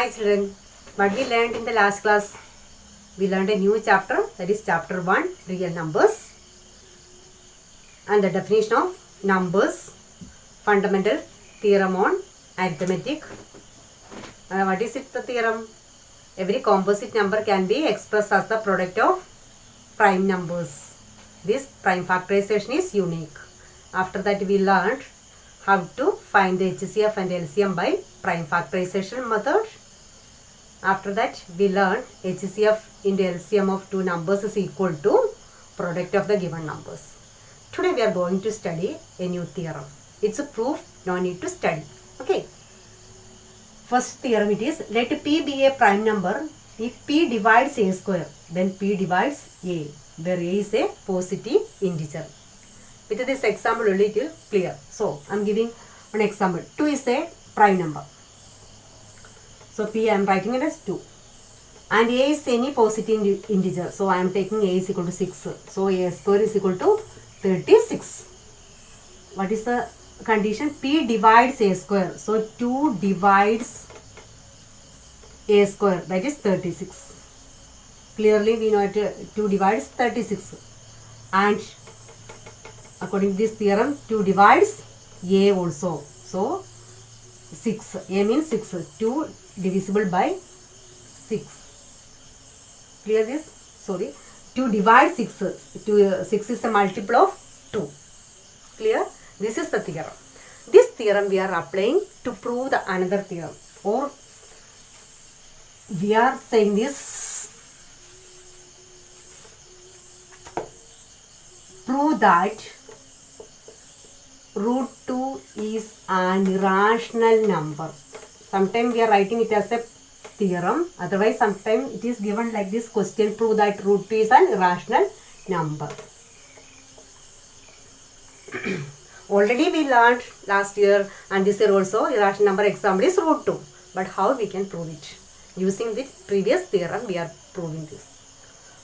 Hi children, what we learned in the last class? We learned a new chapter, that is chapter 1, real numbers, and the definition of numbers, fundamental theorem on arithmetic. What is it, the theorem? Every composite number can be expressed as the product of prime numbers. This prime factorization is unique. After that we learned how to find the HCF and LCM by prime factorization method. After that we learned HCF into LCM of two numbers is equal to product of the given numbers. Today we are going to study a new theorem. It's a proof, no need to study. Okay. First theorem it is, let P be a prime number if P divides A square, then P divides A, where A is a positive integer. With this example only it will clear. So I am giving one example. 2 is a prime number. So P I am writing it as 2. And A is any positive integer. So I am taking A is equal to 6. So A square is equal to 36. What is the condition? P divides A square. So 2 divides A square, that is 36. Clearly we know it, 2 divides 36. And according to this theorem, 2 divides A also. So 6. A means 6. 2 divisible by 6. Clear this? Sorry. 2 divides 6. 6 is a multiple of 2. Clear? This is the theorem. This theorem we are applying to prove the another theorem. Or we are saying this. Prove that root 2 is an irrational number. Sometimes we are writing it as a theorem. Otherwise, sometimes it is given like this question. Prove that root 2 is an irrational number. Already we learned last year and this year also irrational number example is root 2. But how we can prove it? Using the previous theorem we are proving this.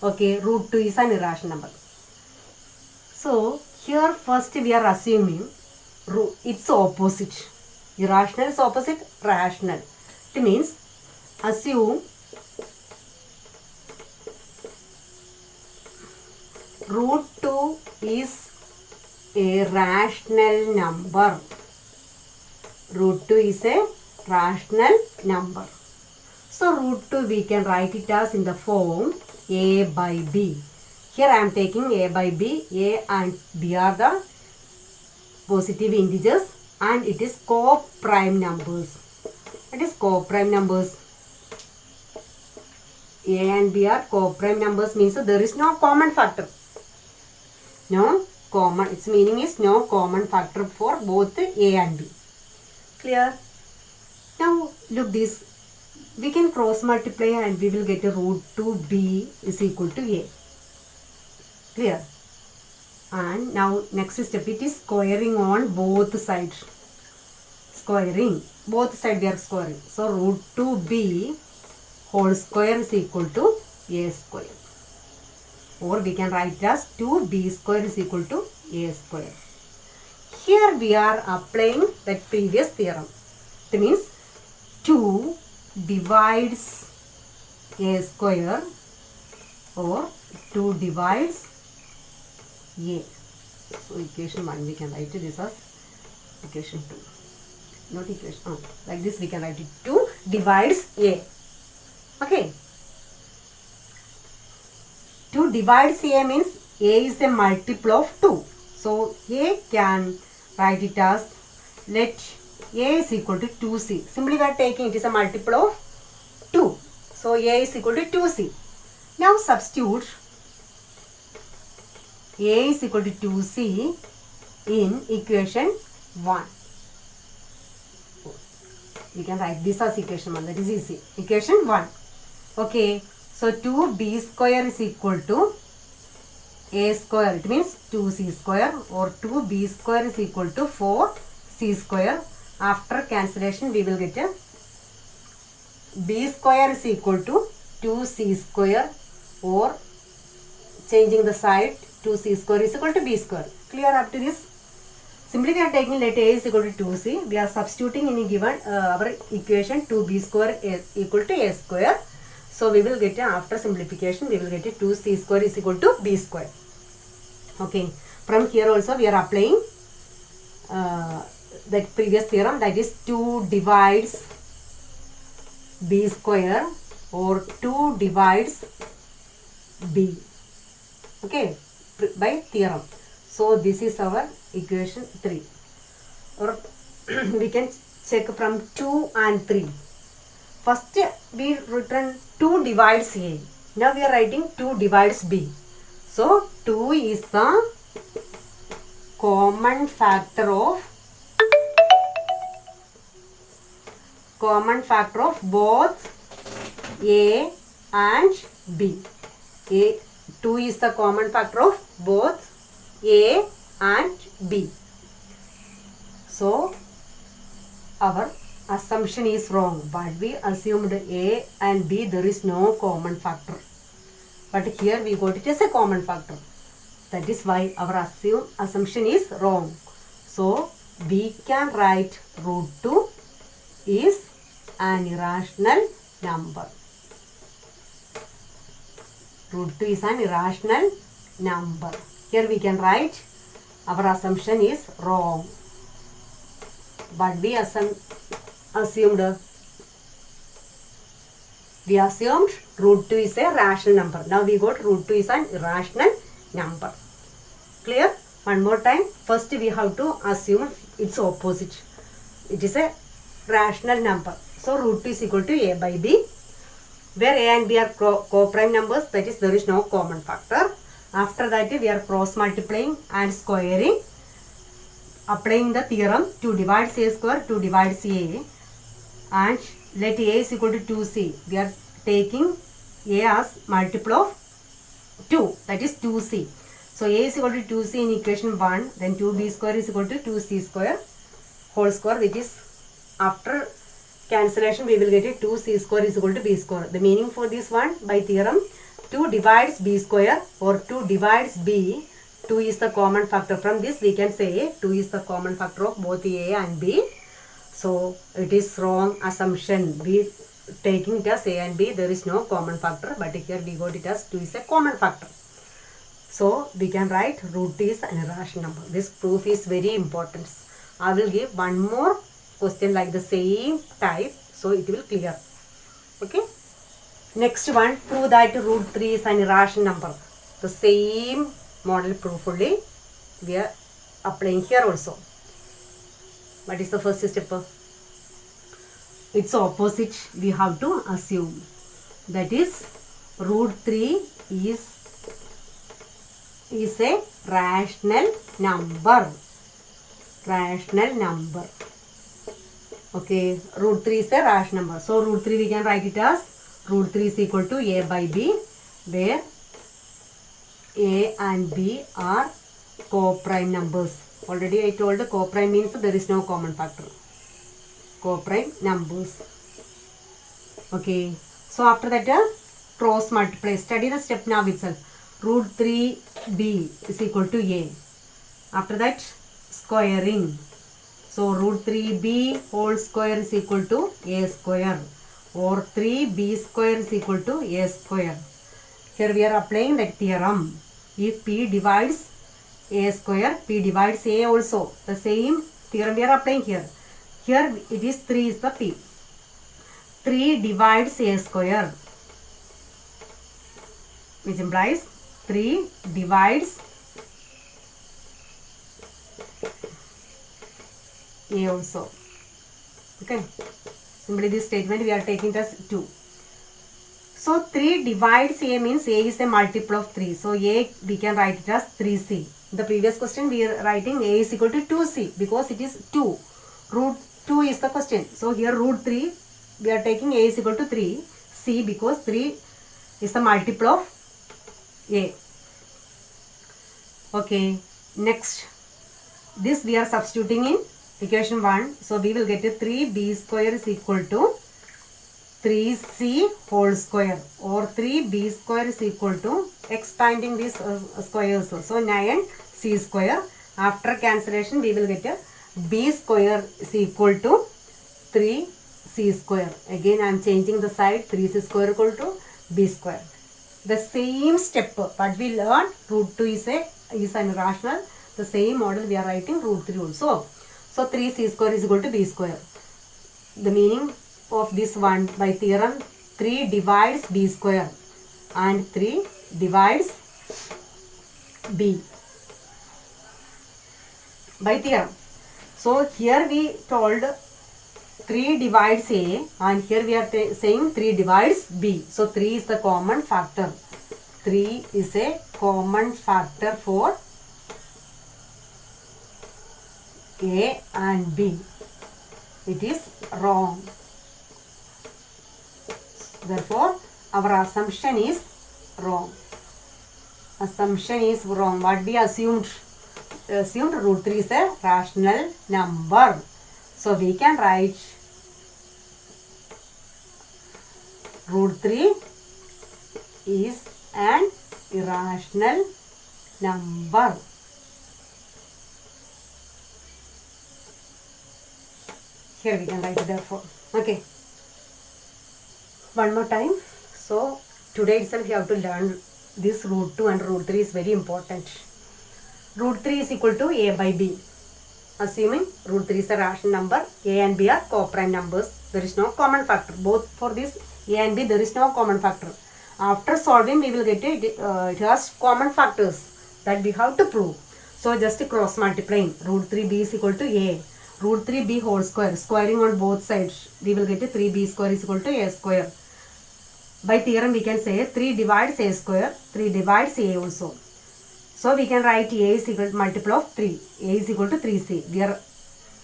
Okay, root 2 is an irrational number. So here first we are assuming its opposite. Irrational is opposite rational. It means assume root 2 is a rational number. Root 2 is a rational number. So root 2 we can write it as in the form A by B. Here I am taking A by B. A and B are the positive integers and it is co-prime numbers. It is co-prime numbers. A and B are co-prime numbers means there is no common factor. No common. Its meaning is no common factor for both A and B. Clear? Now look this. We can cross multiply and we will get a root 2B is equal to A. Clear? And now next step, it is squaring on both sides. Squaring. Both sides we are squaring. So root 2B whole square is equal to A square. Or we can write it as 2B square is equal to A square. Here we are applying that previous theorem. It means 2 divides A square or 2 divides A. So equation 1 we can write this as equation 2. Not equation, like this we can write it 2 divides A. Okay. 2 divides A means A is a multiple of 2. So A can write it as, let A is equal to 2C. Simply we are taking it is a multiple of 2. So A is equal to 2C. Now substitute A is equal to 2C in equation 1. We can write this as equation 1. That is easy. Equation 1. Okay. So 2B square is equal to A square. It means 2C square, or 2B square is equal to 4C square. After cancellation we will get a B square is equal to 2C square, or changing the side 2C square is equal to B square. Clear up to this? Simply we are taking let a is equal to 2c. We are substituting in a given our equation 2b square equal to a square. So we will get after simplification we will get 2c square is equal to b square. Okay. From here also we are applying that previous theorem, that is 2 divides b square or 2 divides b. Okay, by theorem. So this is our equation 3. Or we can check from 2 and 3. First we written 2 divides a. Now we are writing 2 divides b. So 2 is the common factor of both a and b. 2 is the common factor of both a and b. So our assumption is wrong, but we assumed a and b there is no common factor, but here we got it as a common factor. That is why our assumption is wrong. So we can write root 2 is an irrational number. Root 2 is an irrational number. Here we can write our assumption is wrong, but we assumed root 2 is a rational number. Now we got root 2 is an irrational number. Clear? One more time. First we have to assume its opposite. It is a rational number. So root 2 is equal to a by b. Where a and b are co-prime numbers, that is there is no common factor. After that we are cross multiplying and squaring. Applying the theorem 2 divides a square, 2 divides a, and let a is equal to 2c. We are taking a as multiple of 2, that is 2c. So a is equal to 2c in equation 1, then 2b square is equal to 2c square whole square, which is after cancellation we will get it 2c square is equal to b square. The meaning for this one by theorem 2 divides b square or 2 divides b. 2 is the common factor. From this we can say 2 is the common factor of both a and b. So it is wrong assumption. We taking it as a and b, there is no common factor, but here we got it as 2 is a common factor. So we can write root is an irrational number. This proof is very important. I will give one more question like the same type, so it will clear. Okay. Next one, prove that root 3 is an irrational number. The same model proof only we are applying here also. What is the first step? Its opposite we have to assume. That is root 3 is a rational number. Rational number. Okay, root 3 is a rational number. So root 3 we can write it as root 3 is equal to a by b, where a and b are co-prime numbers. Already I told co-prime means there is no common factor. Co-prime numbers. Okay. So after that cross multiply. Study the step now itself. Root 3b is equal to a. After that squaring. So root 3b whole square is equal to a square, or 3b square is equal to a square. Here we are applying that theorem. If p divides a square, p divides a also. The same theorem we are applying here. Here it is 3 is the p. 3 divides a square, which implies 3 divides a also. Okay. Simply this statement we are taking it as 2. So 3 divides a means a is a multiple of 3. So a we can write it as 3c. In the previous question we are writing a is equal to 2c because it is 2. Root 2 is the question. So here root 3 we are taking a is equal to 3c because 3 is the multiple of a. Okay. Next, this we are substituting in equation 1. So we will get a 3b square is equal to 3c whole square, or 3b square is equal to expanding these squares. So 9c square. After cancellation, we will get a b square is equal to 3c square. Again, I am changing the side. 3c square equal to b square. The same step, what we learned, root 2 is an irrational. The same model we are writing root 3 also. So 3c square is equal to b square. The meaning of this one by theorem, 3 divides b square and 3 divides b by theorem. So here we told 3 divides a and here we are saying 3 divides b. So 3 is the common factor. 3 is a common factor for a and b. It is wrong. Therefore, our assumption is wrong. Assumption is wrong. What we assumed root 3 is a rational number. So we can write root 3 is an irrational number. Here we can write it therefore. Okay. One more time. So today itself you have to learn this root 2 and root 3 is very important. Root 3 is equal to a by b. Assuming root 3 is a rational number, a and b are co-prime numbers. There is no common factor. Both for this a and b there is no common factor. After solving we will get it has common factors that we have to prove. So just cross multiplying root 3b is equal to a. Root 3b whole square. Squaring on both sides. We will get a 3b square is equal to a square. By theorem we can say 3 divides a square. 3 divides a also. So we can write a is equal to multiple of 3. A is equal to 3c. We are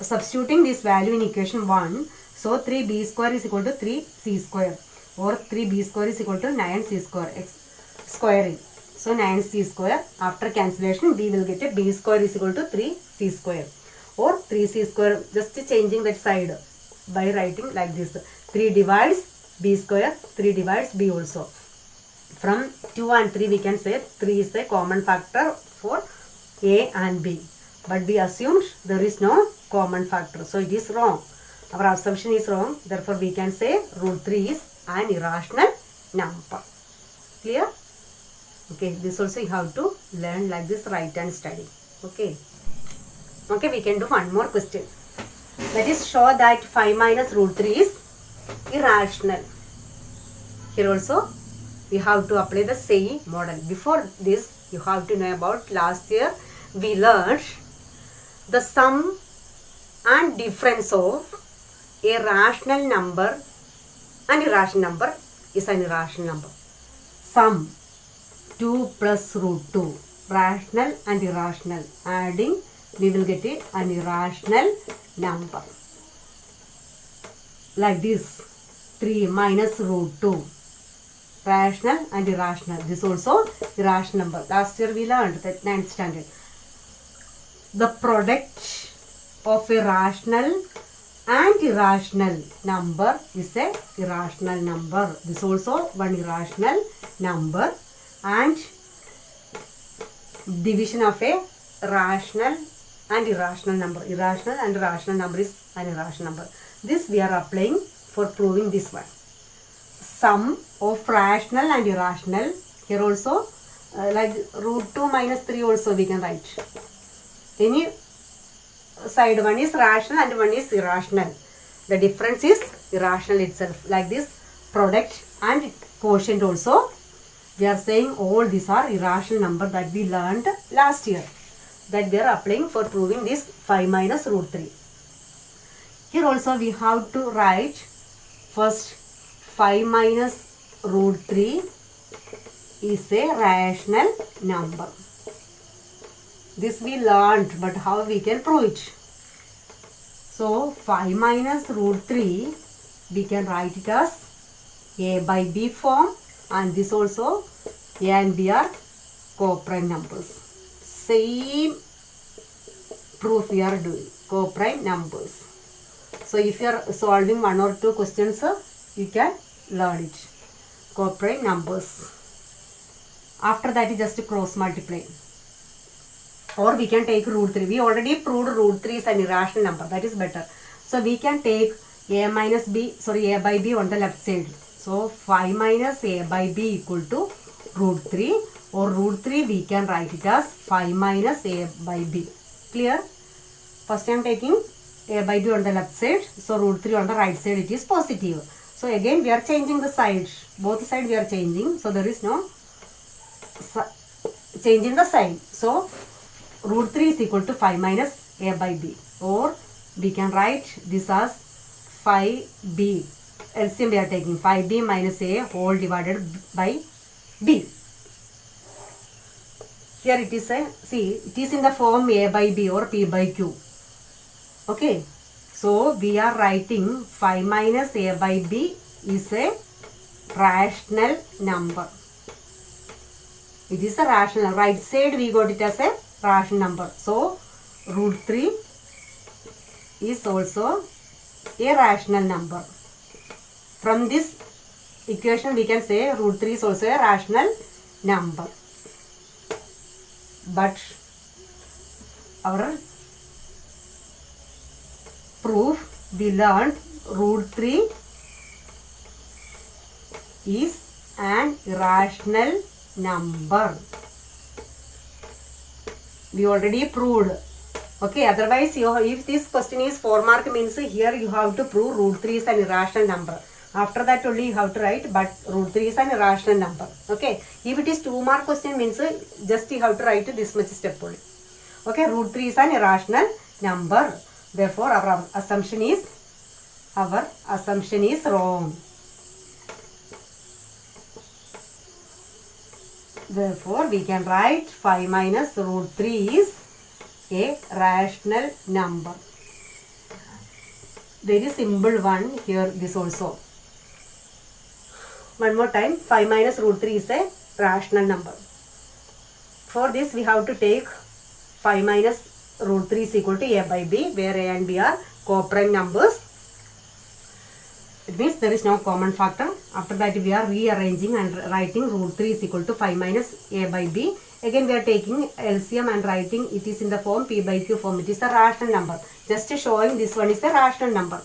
substituting this value in equation 1. So 3b square is equal to 3c square. Or 3b square is equal to 9c square. Squaring. So 9c square. After cancellation we will get a b square is equal to 3c square. Or 3c square. Just changing that side by writing like this. 3 divides b square. 3 divides b also. From 2 and 3 we can say 3 is the common factor for a and b. But we assumed there is no common factor. So it is wrong. Our assumption is wrong. Therefore we can say root 3 is an irrational number. Clear? Okay. This also you have to learn like this, write and study. Okay. Okay. We can do one more question. That is show that 5 minus root 3 is irrational. Here also we have to apply the same model. Before this, you have to know about last year we learned the sum and difference of a rational number and irrational number is an irrational number. Sum 2 plus root 2, rational and irrational. Adding, we will get an irrational number. Like this, 3 minus root 2. Rational and irrational. This also irrational number. Last year we learned that 9th standard. The product of a rational and irrational number is a irrational number. This also one irrational number. And division of a rational and irrational number. Irrational and rational number is an irrational number. This we are applying for proving this one. Sum of rational and irrational. Here also like root 2 minus 3 also we can write. Any side, one is rational and one is irrational. The difference is irrational itself. Like this, product and quotient also. We are saying all these are irrational number that we learned last year. That we are applying for proving this 5 minus root 3. Here also we have to write first 5 minus root 3 is a rational number. This we learned, but how we can prove it? So 5 minus root 3 we can write it as a by b form, and this also a and b are co-prime numbers. Same proof we are doing, co-prime numbers. So if you are solving one or two questions, you can learn it. Co-prime numbers. After that, you just cross multiply. or we can take root 3. We already proved root 3 is an irrational number. That is better. So we can take a by b on the left side. So 5 minus a by b equal to root 3, or root 3 we can write it as 5 minus a by b. Clear? First I am taking a by b on the left side. So root 3 on the right side, it is positive. So again we are changing the sides. Both sides we are changing. So there is no change in the sign. So root 3 is equal to 5 minus a by b, or we can write this as 5b. LCM we are taking 5b minus a whole divided by b. Here it is it is in the form a by b or p by q. Okay, so we are writing 5 minus a by b is a rational number. It is a rational. Right side we got it as a rational number. So root 3 is also a rational number. From this equation we can say root 3 is also a rational number. But our proof, we learned root 3 is an irrational number. We already proved. Okay, otherwise if this question is 4 mark means here you have to prove root 3 is an irrational number. After that only you have to write, but root 3 is an irrational number. Okay, if it is 2 mark question means just you have to write this much step only. Okay, root 3 is an irrational number. Therefore our assumption is wrong. Therefore we can write 5 minus root 3 is a rational number. Very simple one here, this also. One more time, 5 minus root 3 is a rational number. For this we have to take 5 minus root 3 is equal to a by b, where a and b are co-prime numbers. It means there is no common factor. After that we are rearranging and writing root 3 is equal to 5 minus a by b. Again we are taking LCM and writing it is in the form p by q form. It is a rational number. Just showing this one is a rational number.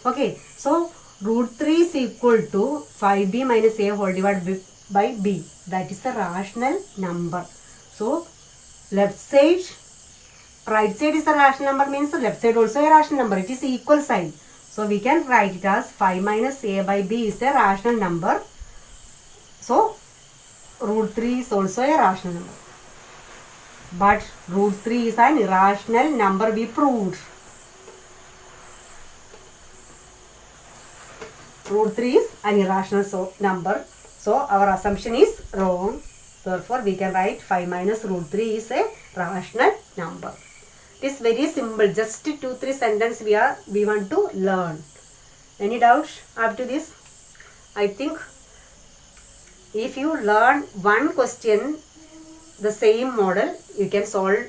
Okay, so root 3 is equal to 5b minus a whole divided by b. That is a rational number. So left side, right side is a rational number means left side also a rational number. It is equal sign. So we can write it as 5 minus a by b is a rational number. So root 3 is also a rational number. But root 3 is an irrational number, we proved. Root 3 is an irrational number. So our assumption is wrong. Therefore we can write 5 minus root 3 is a rational number. It is very simple. Just 2-3 sentences we want to learn. Any doubts up to this? I think if you learn one question, the same model you can solve,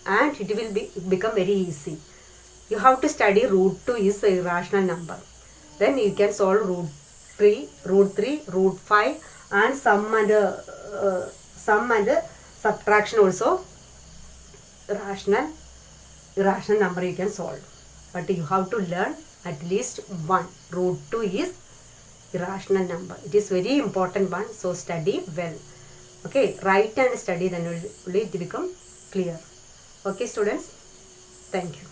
and it will become very easy. You have to study root 2 is a irrational number. Then you can solve root 3, root 5, and sum and subtraction also. Irrational number you can solve. But you have to learn at least one. Root 2 is irrational number. It is very important one. So study well. Okay, write and study, then will it become clear. Okay students, thank you.